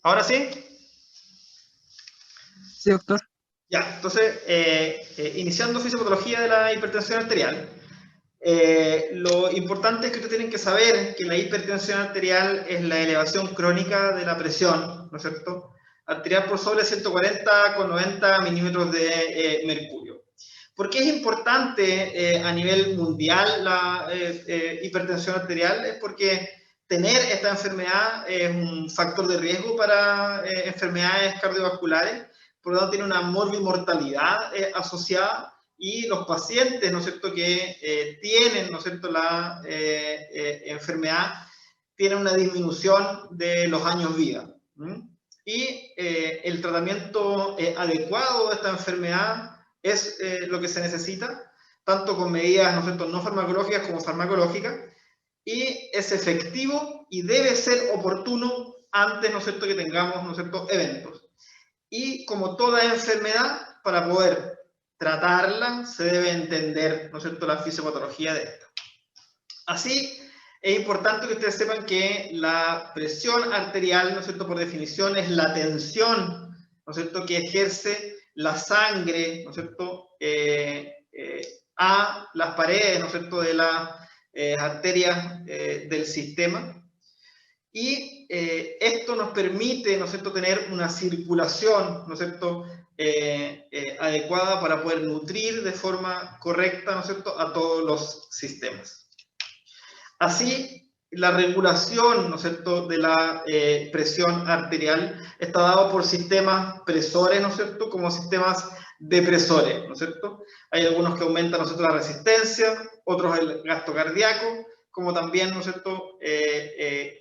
¿Ahora sí? Sí, doctor. Ya, entonces, iniciando fisiopatología de la hipertensión arterial, lo importante es que ustedes tienen que saber que la hipertensión arterial es la elevación crónica de la presión, ¿no es cierto?, arterial por sobre 140,90 milímetros de mercurio. ¿Por qué es importante a nivel mundial la hipertensión arterial? Es porque tener esta enfermedad es un factor de riesgo para enfermedades cardiovasculares, por lo tanto tiene una morbimortalidad asociada, y los pacientes, ¿no es cierto?, que tienen, ¿no es cierto?, la enfermedad, tienen una disminución de los años vida. Y el tratamiento adecuado de esta enfermedad es lo que se necesita, tanto con medidas, ¿no es cierto?, no farmacológicas como farmacológicas, y es efectivo y debe ser oportuno antes, ¿no es cierto?, que tengamos, ¿no es cierto?, eventos. Y como toda enfermedad, para poder tratarla, se debe entender, ¿no es cierto?, la fisiopatología de esta. Así, es importante que ustedes sepan que la presión arterial, ¿no es cierto?, por definición, es la tensión, ¿no es cierto?, que ejerce la sangre, ¿no es cierto?, a las paredes, ¿no es cierto?, de las arterias del sistema. Y esto nos permite, ¿no es cierto?, tener una circulación, ¿no es cierto?, adecuada para poder nutrir de forma correcta, ¿no es cierto?, a todos los sistemas. Así, la regulación, ¿no es cierto?, de la presión arterial está dado por sistemas presores, ¿no es cierto?, como sistemas depresores, ¿no es cierto? Hay algunos que aumentan, ¿no es cierto?, la resistencia, otros el gasto cardíaco, como también, ¿no es cierto?,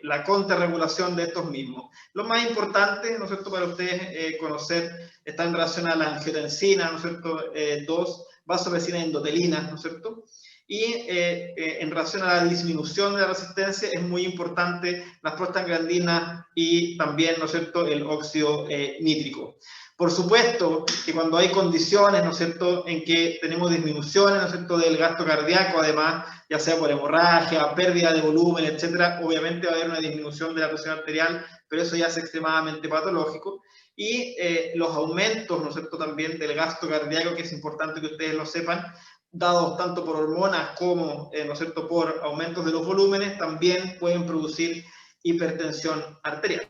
la contrarregulación de estos mismos. Lo más importante, ¿no es cierto?, para ustedes conocer, está en relación a la angiotensina, ¿no es cierto?, 2, vasopresina endotelina, ¿no es cierto?, y en relación a la disminución de la resistencia es muy importante las prostaglandinas y también, ¿no es cierto?, el óxido nítrico. Por supuesto que cuando hay condiciones, ¿no es cierto?, en que tenemos disminuciones, ¿no es cierto?, del gasto cardíaco, además, ya sea por hemorragia, pérdida de volumen, etcétera, obviamente va a haber una disminución de la presión arterial, pero eso ya es extremadamente patológico. Y los aumentos, ¿no es cierto?, también del gasto cardíaco, que es importante que ustedes lo sepan, dados tanto por hormonas como, ¿no es cierto?, por aumentos de los volúmenes, también pueden producir hipertensión arterial.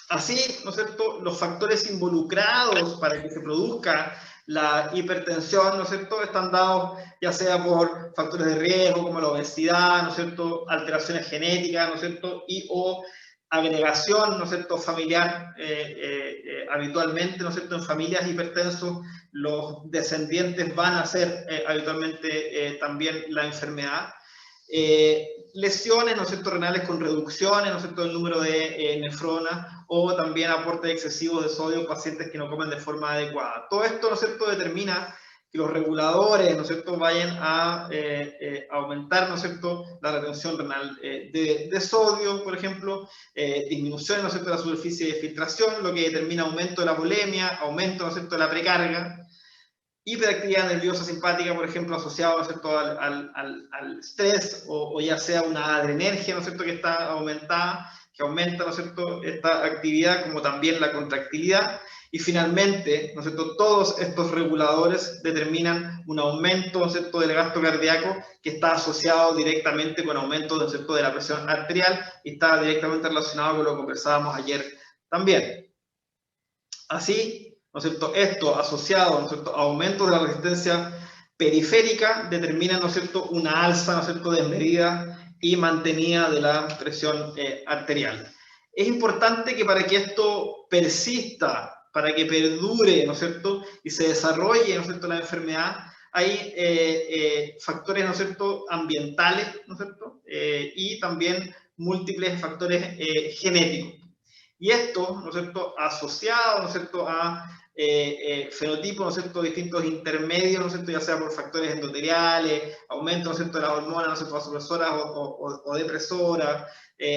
Así, ¿no es cierto?, los factores involucrados para que se produzca la hipertensión, ¿no es cierto?, están dados ya sea por factores de riesgo como la obesidad, ¿no es cierto?, alteraciones genéticas, ¿no es cierto?, y o agregación, ¿no es cierto?, familiar. Habitualmente, ¿no es cierto?, en familias hipertensos, los descendientes van a ser habitualmente también la enfermedad. Lesiones, ¿no es cierto?, renales con reducciones, ¿no es cierto?, del número de nefronas, o también aportes excesivos de sodio en pacientes que no comen de forma adecuada. Todo esto, ¿no es cierto?, determina que los reguladores, ¿no es cierto?, vayan a aumentar, ¿no es cierto?, la retención renal de sodio, por ejemplo, disminución, ¿no es cierto?, de la superficie de filtración, lo que determina aumento de la volemia, aumento, ¿no es cierto?, de la precarga, hiperactividad nerviosa simpática, por ejemplo, asociado, ¿no es cierto?, al estrés, o ya sea una adrenergia, ¿no es cierto?, que está aumentada, que aumenta, ¿no es cierto?, esta actividad, como también la contractilidad. Y finalmente, ¿no es cierto?, todos estos reguladores determinan un aumento, ¿no es cierto?, del gasto cardíaco, que está asociado directamente con aumento, ¿no es cierto?, de la presión arterial, y está directamente relacionado con lo que conversábamos ayer también. Así, ¿no es cierto?, esto asociado, ¿no es cierto?, a aumento de la resistencia periférica determina, ¿no es cierto?, una alza, ¿no es cierto?, desmedida y mantenida de la presión arterial. Es importante que para que esto persista, para que perdure, ¿no es cierto?, y se desarrolle, ¿no es cierto?, la enfermedad, hay factores, ¿no es cierto?, ambientales, ¿no es cierto?, y también múltiples factores genéticos. Y esto, ¿no es cierto?, asociado, ¿no es cierto?, a fenotipos, ¿no es cierto?, distintos intermedios, ¿no es cierto?, ya sea por factores endoteliales, aumento, ¿no es cierto?, de las hormonas, ¿no es cierto?, vasopresoras o depresoras,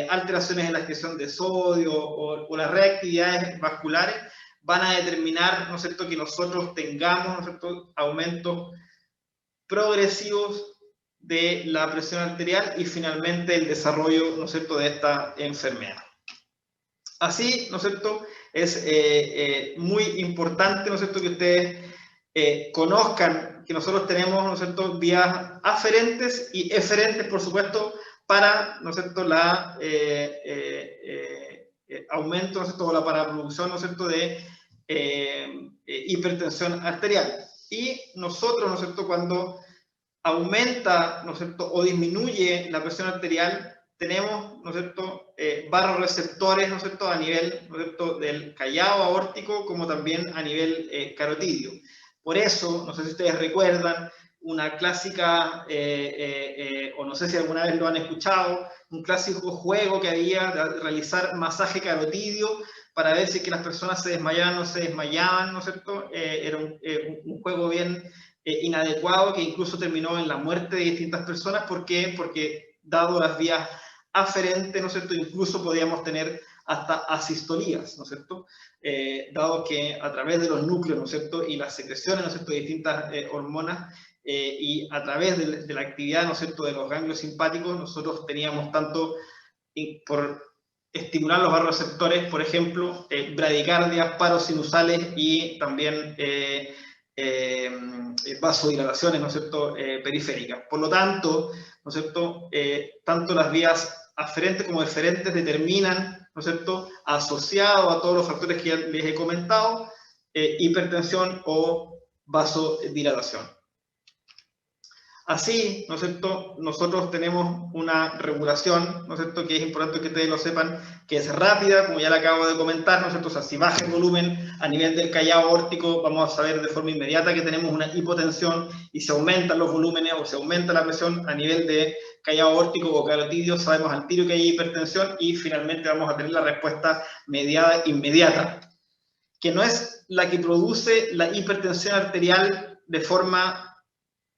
alteraciones en la excreción de sodio o las reactividades vasculares, van a determinar, ¿no es cierto?, que nosotros tengamos, ¿no es cierto?, aumentos progresivos de la presión arterial y finalmente el desarrollo, ¿no es cierto?, de esta enfermedad. Así, ¿no es cierto?, es muy importante, ¿no es cierto?, que ustedes conozcan que nosotros tenemos, ¿no es cierto?, vías aferentes y eferentes, por supuesto, para, ¿no es cierto?, la aumento, ¿no es cierto?, o para la producción, ¿no es cierto?, de hipertensión arterial. Y nosotros, ¿no es cierto?, cuando aumenta, ¿no es cierto?, o disminuye la presión arterial, tenemos, ¿no es cierto?, barroreceptores, ¿no es cierto?, a nivel, ¿no es cierto?, del callado aórtico, como también a nivel carotidio. Por eso, no sé si ustedes recuerdan, una clásica, o no sé si alguna vez lo han escuchado, un clásico juego que había de realizar masaje carotidio para ver si que las personas se desmayaban o no se desmayaban, ¿no es cierto? Era un juego bien inadecuado que incluso terminó en la muerte de distintas personas. ¿Por qué? Porque dado las vías aferentes, ¿no es cierto?, incluso podíamos tener hasta asistolías, ¿no es cierto?, dado que a través de los núcleos, ¿no es cierto?, y las secreciones, ¿no es cierto?, de distintas hormonas, y a través de la actividad, ¿no es cierto?, de los ganglios simpáticos, nosotros teníamos tanto por estimular los barroreceptores, por ejemplo, bradicardias, paros sinusales y también vasodilataciones, ¿no es cierto?, periféricas. Por lo tanto, ¿no es cierto?, tanto las vías aferentes como eferentes determinan, ¿no es cierto?, asociado a todos los factores que ya les he comentado, hipertensión o vasodilatación. Así, ¿no es cierto?, nosotros tenemos una regulación, ¿no es cierto?, que es importante que ustedes lo sepan, que es rápida, como ya le acabo de comentar, ¿no es cierto?, o sea, si baja el volumen a nivel del callado aórtico, vamos a saber de forma inmediata que tenemos una hipotensión, y se aumentan los volúmenes o se aumenta la presión a nivel de callado aórtico o carotidio, sabemos al tiro que hay hipertensión, y finalmente vamos a tener la respuesta mediada inmediata, que no es la que produce la hipertensión arterial de forma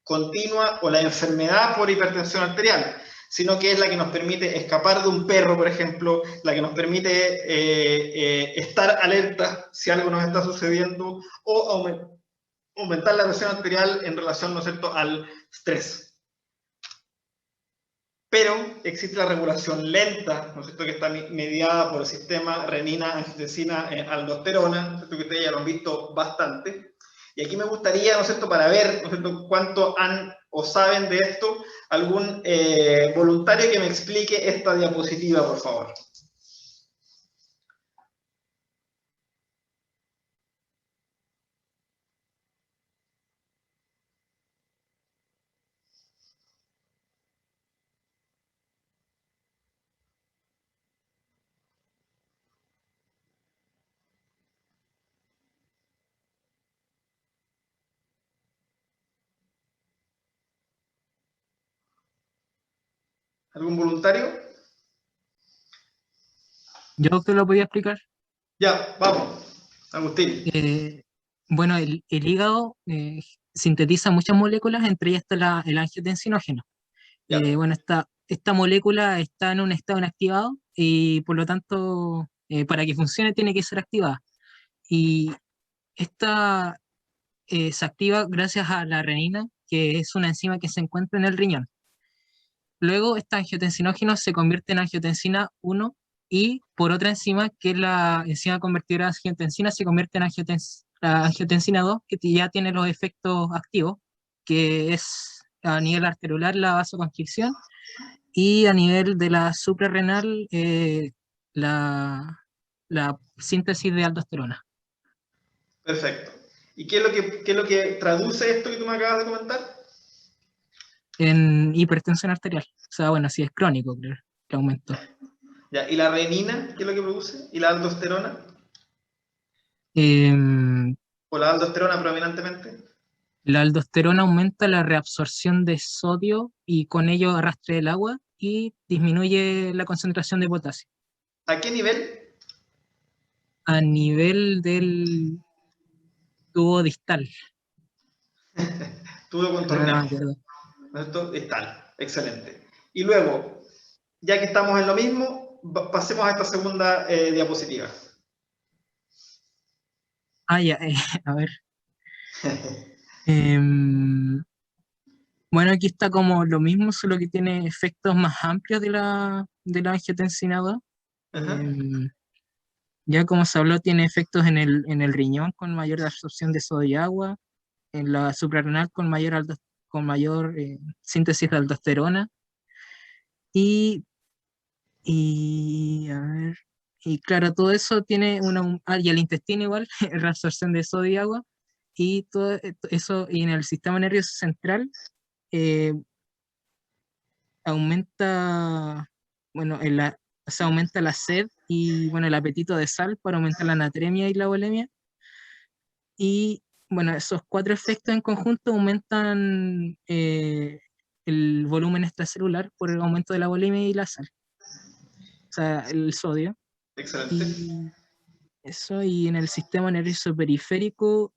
continua o la enfermedad por hipertensión arterial, sino que es la que nos permite escapar de un perro, por ejemplo, la que nos permite estar alerta si algo nos está sucediendo, o aumentar la presión arterial en relación, ¿no es cierto?, al estrés. Pero existe la regulación lenta, ¿no es cierto?, que está mediada por el sistema renina, angiotensina, aldosterona, ¿no es cierto?, que ustedes ya lo han visto bastante. Y aquí me gustaría, ¿no es cierto?, para ver, ¿no es cierto?, cuánto han o saben de esto, algún voluntario que me explique esta diapositiva, por favor. ¿Algún voluntario? ¿Yo te lo podía explicar? Ya, vamos. Agustín. Eh, bueno, el hígado sintetiza muchas moléculas, entre ellas está el angiotensinógeno. Ya. Bueno, esta molécula está en un estado inactivado y por lo tanto, para que funcione tiene que ser activada. Y esta se activa gracias a la renina, que es una enzima que se encuentra en el riñón. Luego, esta angiotensinógeno se convierte en angiotensina 1 y por otra enzima, que es la enzima convertidora de angiotensina, se convierte en la angiotensina 2, que ya tiene los efectos activos, que es a nivel arteriolar la vasoconstricción y a nivel de la suprarrenal la, la síntesis de aldosterona. Perfecto. ¿Y qué es lo que traduce esto que tú me acabas de comentar? En hipertensión arterial. O sea, bueno, si es crónico, creo, que aumentó. Ya. ¿Y la renina, qué es lo que produce? ¿Y la aldosterona? Em, ¿O la aldosterona predominantemente? La aldosterona aumenta la reabsorción de sodio y con ello arrastra el agua y disminuye la concentración de potasio. ¿A qué nivel? A nivel del tubo distal. Tú lo No, no me contorneamos. acuerdo. ¿No es cierto? Está. Excelente. Y luego, ya que estamos en lo mismo, pasemos a esta segunda diapositiva. Ah, ya, a ver. Em, bueno, aquí está como lo mismo, solo que tiene efectos más amplios de la angiotensina 2. Ajá. Ya como se habló, tiene efectos en el riñón con mayor absorción de sodio y agua, en la suprarrenal con mayor, con mayor síntesis de aldosterona, y, a ver, y claro, todo eso tiene y el intestino igual, reabsorción de sodio y agua, y todo eso, y en el sistema nervioso central eh, aumenta, bueno, o sea, aumenta la sed y bueno, el apetito de sal para aumentar la natremia y la bulimia. Y bueno, esos cuatro efectos en conjunto aumentan el volumen extracelular por el aumento de la bulimia y la sal, o sea, el sodio. Excelente. Y eso, y en el sistema nervioso periférico,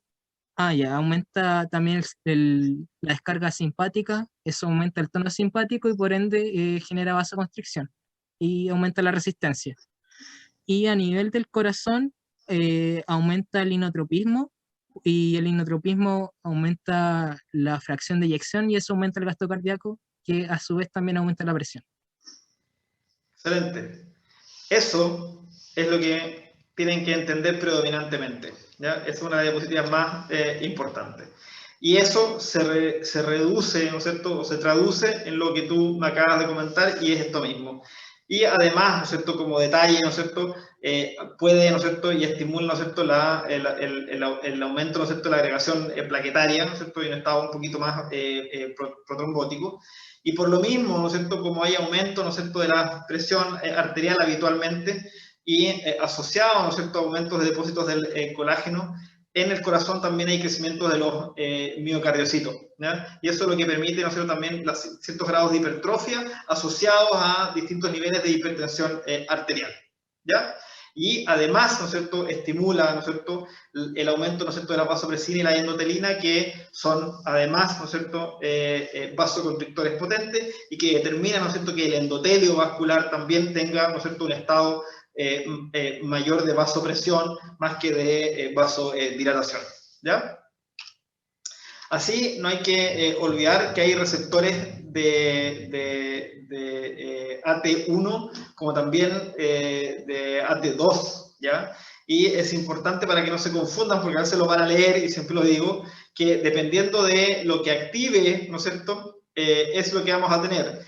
ya, aumenta también la descarga simpática, eso aumenta el tono simpático y por ende genera vasoconstricción y aumenta la resistencia. Y a nivel del corazón, aumenta el inotropismo y el inotropismo aumenta la fracción de eyección y eso aumenta el gasto cardíaco, que a su vez también aumenta la presión. Excelente. Eso es lo que tienen que entender predominantemente. ¿Ya? Es una diapositiva más importante. Y eso se reduce, ¿no es cierto?, o se traduce en lo que tú me acabas de comentar y es esto mismo. Y además, ¿no es cierto?, como detalle, ¿no es cierto?, puede, ¿no es cierto?, y estimula, ¿no es cierto?, el aumento, ¿no es cierto?, la agregación plaquetaria, ¿no es cierto?, y un estado un poquito más protrombótico. Y por lo mismo, ¿no es cierto?, como hay aumento, ¿no es cierto?, de la presión arterial habitualmente y asociado, ¿no es cierto?, a aumentos de depósitos del colágeno, en el corazón también hay crecimiento de los miocardiocitos, ¿ya? Y eso es lo que permite, ¿no es cierto?, también ciertos grados de hipertrofia asociados a distintos niveles de hipertensión arterial, ¿ya? Y además, ¿no es cierto?, estimula, ¿no es cierto?, el aumento, ¿no es cierto?, de la vasopresina y la endotelina, que son además, ¿no es cierto?, vasoconstrictores potentes y que determinan, ¿no es cierto?, que el endotelio vascular también tenga, ¿no es cierto?, un estado mayor de vasopresión más que de vasodilatación, ¿ya? Así, no hay que olvidar que hay receptores de AT1 como también de AT2, ¿ya? Y es importante para que no se confundan, porque a veces lo van a leer, y siempre lo digo, que dependiendo de lo que active, ¿no es cierto?, es lo que vamos a tener.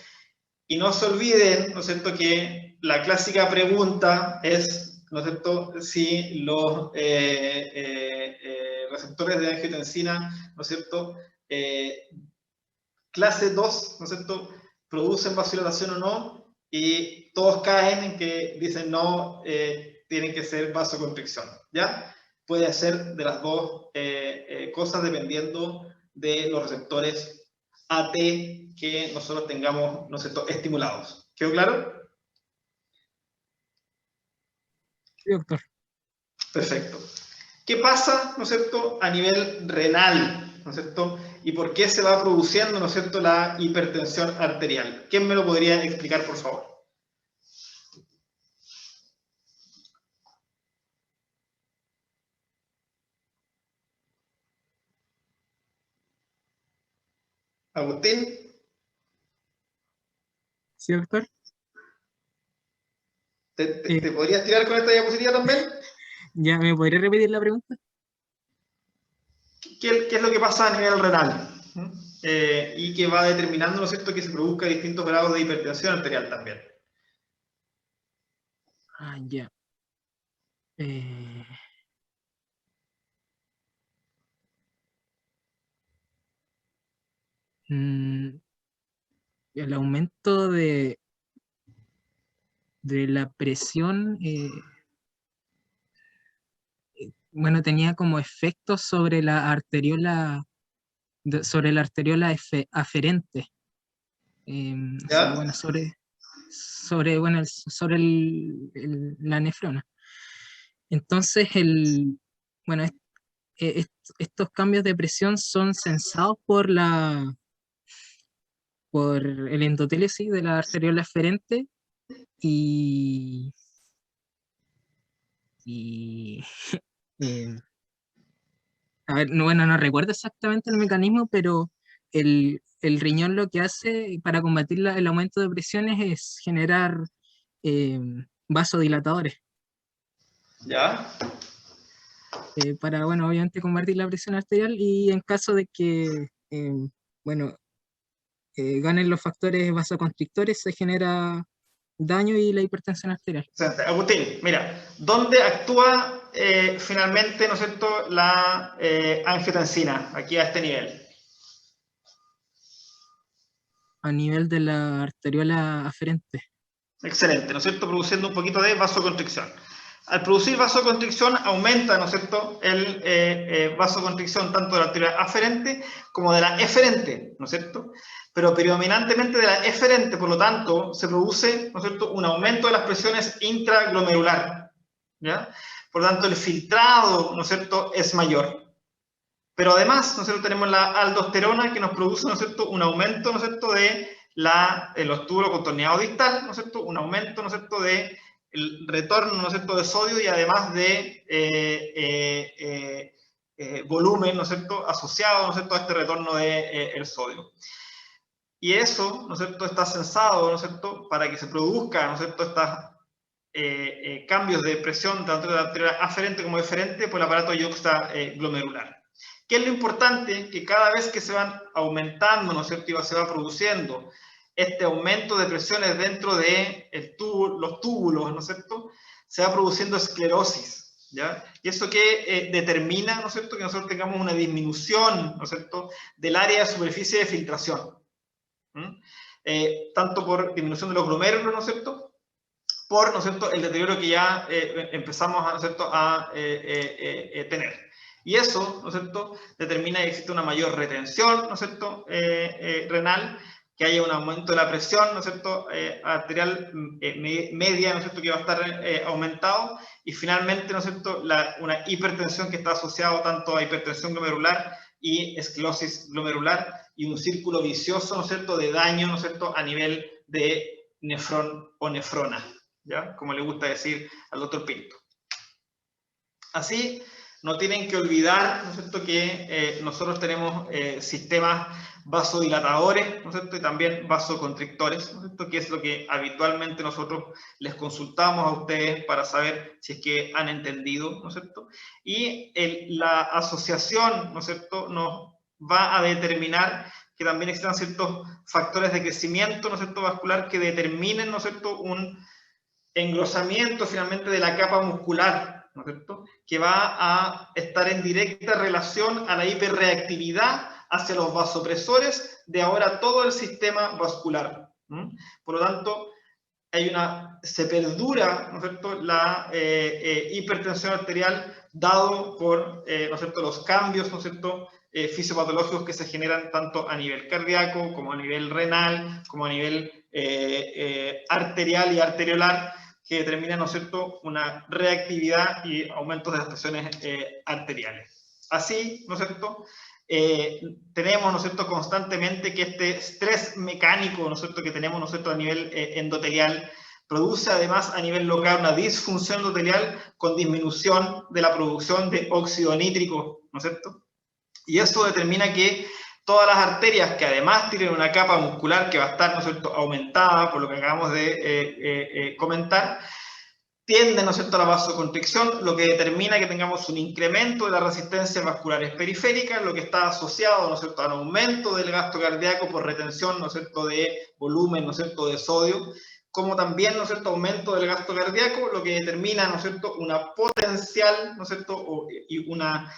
Y no se olviden, ¿no es cierto?, que la clásica pregunta es, ¿no es cierto?, si los receptores de angiotensina, ¿no es cierto?, clase 2, ¿no es cierto?, producen vasodilatación o no, y todos caen en que dicen no, tienen que ser vasoconstricción, ¿ya? Puede ser de las dos cosas dependiendo de los receptores AT que nosotros tengamos, ¿no es cierto?, estimulados. ¿Quedó claro? Sí, doctor. Perfecto. ¿Qué pasa, ¿no es cierto?, a nivel renal, ¿no es cierto?, y por qué se va produciendo, ¿no es cierto?, la hipertensión arterial. ¿Quién me lo podría explicar, por favor? Agustín, Sí, doctor. Eh, ¿te podrías tirar con esta diapositiva también? ¿Ya me podría repetir la pregunta? ¿Qué es lo que pasa a nivel renal? Y que va determinando, ¿no es cierto?, que se produzca distintos grados de hipertensión arterial también. Ya. Eh, mm, el aumento de la presión, bueno, tenía como efecto sobre la arteriola, sobre la arteriola aferente. O sea, ¿Ya? bueno, bueno, sobre la nefrona. Entonces, bueno, estos cambios de presión son sensados por el endotelio, sí, de la arteriola aferente y, y eh, a ver, bueno, no recuerdo exactamente el mecanismo, pero el riñón lo que hace para combatir el aumento de presiones es generar eh, vasodilatadores. ¿Ya? Para, bueno, obviamente combatir la presión arterial y en caso de que, bueno, ganen los factores vasoconstrictores, se genera daño y la hipertensión arterial. Excelente. Agustín, mira, ¿dónde actúa finalmente, ¿no es cierto?, la angiotensina, aquí a este nivel? A nivel de la arteriola aferente. Excelente, ¿no es cierto?, produciendo un poquito de vasoconstricción. Al producir vasoconstricción aumenta, ¿no es cierto?, el vasoconstricción tanto de la arteria aferente como de la eferente, ¿no es cierto?, pero predominantemente de la eferente, por lo tanto, se produce, ¿no es cierto?, un aumento de las presiones intraglomerular, ¿ya? Por lo tanto, el filtrado, ¿no es cierto?, es mayor. Pero además, ¿no es cierto?, tenemos la aldosterona que nos produce, ¿no es cierto?, un aumento, ¿no es cierto?, de los túbulos contorneados distal, ¿no es cierto?, un aumento, ¿no es cierto?, de el retorno, ¿no es cierto?, de sodio y además de volumen, ¿no es cierto?, asociado, ¿no es cierto?, a este retorno de el sodio. Y eso, ¿no es cierto?, está censado, ¿no es cierto?, para que se produzca, ¿no es cierto?, estos cambios de presión tanto de la arteria aferente como eferente por el aparato yuxtaglomerular. ¿Qué es lo importante? Que cada vez que se van aumentando, ¿no es cierto?, y se va produciendo este aumento de presiones dentro de los túbulos, ¿no es cierto?, se va produciendo esclerosis, ¿ya? Y eso que determina, ¿no es cierto?, que nosotros tengamos una disminución, ¿no es cierto?, del área de superficie de filtración. Tanto por disminución de los glomérulos, ¿no es cierto?, por, ¿no es cierto?, el deterioro que ya empezamos, ¿no es cierto?, a tener. Y eso, ¿no es cierto?, determina que existe una mayor retención, ¿no es cierto?, renal, que haya un aumento de la presión, ¿no es cierto?, arterial media, ¿no es cierto?, que va a estar aumentado, y finalmente, ¿no es cierto?, una hipertensión que está asociada tanto a hipertensión glomerular y esclerosis glomerular, y un círculo vicioso, ¿no es cierto?, de daño, ¿no es cierto?, a nivel de nefrón o nefrona, ¿ya?, como le gusta decir al doctor Pinto. Así, no tienen que olvidar, ¿no es cierto?, que nosotros tenemos sistemas vasodilatadores, ¿no es cierto?, y también vasoconstrictores, ¿no es cierto?, que es lo que habitualmente nosotros les consultamos a ustedes para saber si es que han entendido, ¿no es cierto?, y la asociación, ¿no es cierto?, nos va a determinar que también existan ciertos factores de crecimiento, ¿no es cierto?, vascular que determinen, ¿no es cierto?, un engrosamiento finalmente de la capa muscular, ¿no es cierto?, que va a estar en directa relación a la hiperreactividad hacia los vasopresores de ahora todo el sistema vascular. Por lo tanto, se perdura, ¿no es cierto?, la hipertensión arterial dado por, ¿no es cierto?, los cambios, ¿no es cierto?, fisiopatológicos que se generan tanto a nivel cardíaco, como a nivel renal, como a nivel arterial y arteriolar, que determinan, ¿no es cierto?, una reactividad y aumentos de las presiones arteriales. Así, ¿no es cierto?, tenemos, ¿no es cierto?, constantemente que este estrés mecánico, ¿no es cierto?, que tenemos, ¿no es cierto?, a nivel endotelial, produce además a nivel local una disfunción endotelial con disminución de la producción de óxido nítrico, ¿no es cierto? Y eso determina que todas las arterias que además tienen una capa muscular que va a estar, ¿no es cierto?, aumentada, por lo que acabamos de comentar, tienden, ¿no es cierto?, a la vasoconstricción, lo que determina que tengamos un incremento de las resistencias vasculares periféricas, lo que está asociado, ¿no es cierto?, al aumento del gasto cardíaco por retención, ¿no es cierto?, de volumen, ¿no es cierto?, de sodio, como también, ¿no es cierto?, aumento del gasto cardíaco, lo que determina, ¿no es cierto?, una potencial, ¿no es cierto?, y una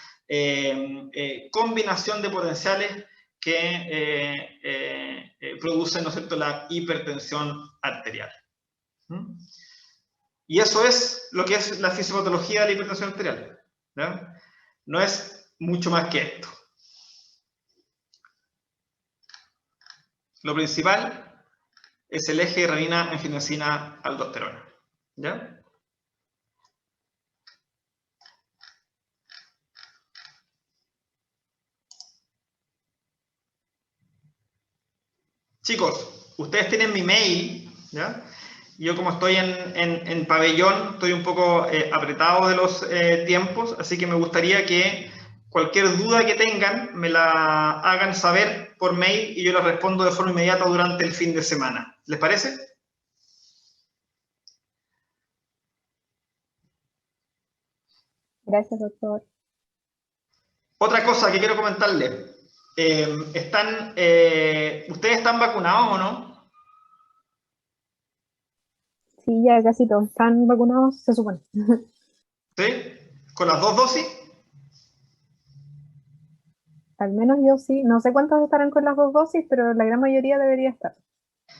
combinación de potenciales que producen, ¿no es cierto?, la hipertensión arterial. Y eso es lo que es la fisiopatología de la hipertensión arterial, ¿ya? No es mucho más que esto. Lo principal es el eje renina, angiotensina, aldosterona, ¿ya? Chicos, ustedes tienen mi mail, ¿ya? Yo como estoy en pabellón, estoy un poco apretado de los tiempos, así que me gustaría que cualquier duda que tengan me la hagan saber por mail y yo la respondo de forma inmediata durante el fin de semana. ¿Les parece? Gracias, doctor. Otra cosa que quiero comentarles. ¿Ustedes están vacunados o no? Sí, ya casi todos están vacunados, se supone. ¿Sí? ¿Con las 2 dosis? Al menos yo sí. No sé cuántos estarán con las 2 dosis, pero la gran mayoría debería estar.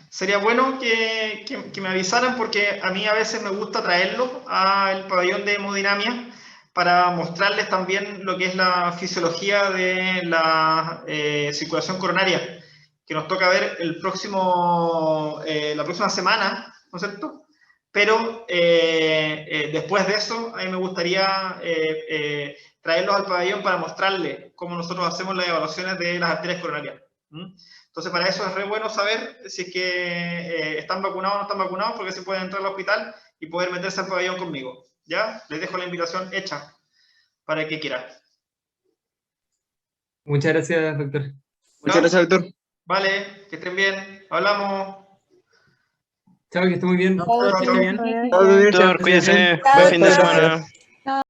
Sería bueno que me avisaran porque a mí a veces me gusta traerlos al pabellón de hemodinamia para mostrarles también lo que es la fisiología de la circulación coronaria, que nos toca ver la próxima semana, ¿no es cierto? Pero después de eso, a mí me gustaría traerlos al pabellón para mostrarles cómo nosotros hacemos las evaluaciones de las arterias coronarias. Entonces, para eso es re bueno saber si es que están vacunados o no están vacunados, porque se pueden entrar al hospital y poder meterse al pabellón conmigo. ¿Ya? Les dejo la invitación hecha para el que quiera. Muchas gracias, doctor. Muchas gracias, doctor. Vale, que estén bien. Hablamos. Chao, que esté muy bien. Doctor, que esté bien. Chao, doctor. Doctor, cuídese. Buen fin de semana.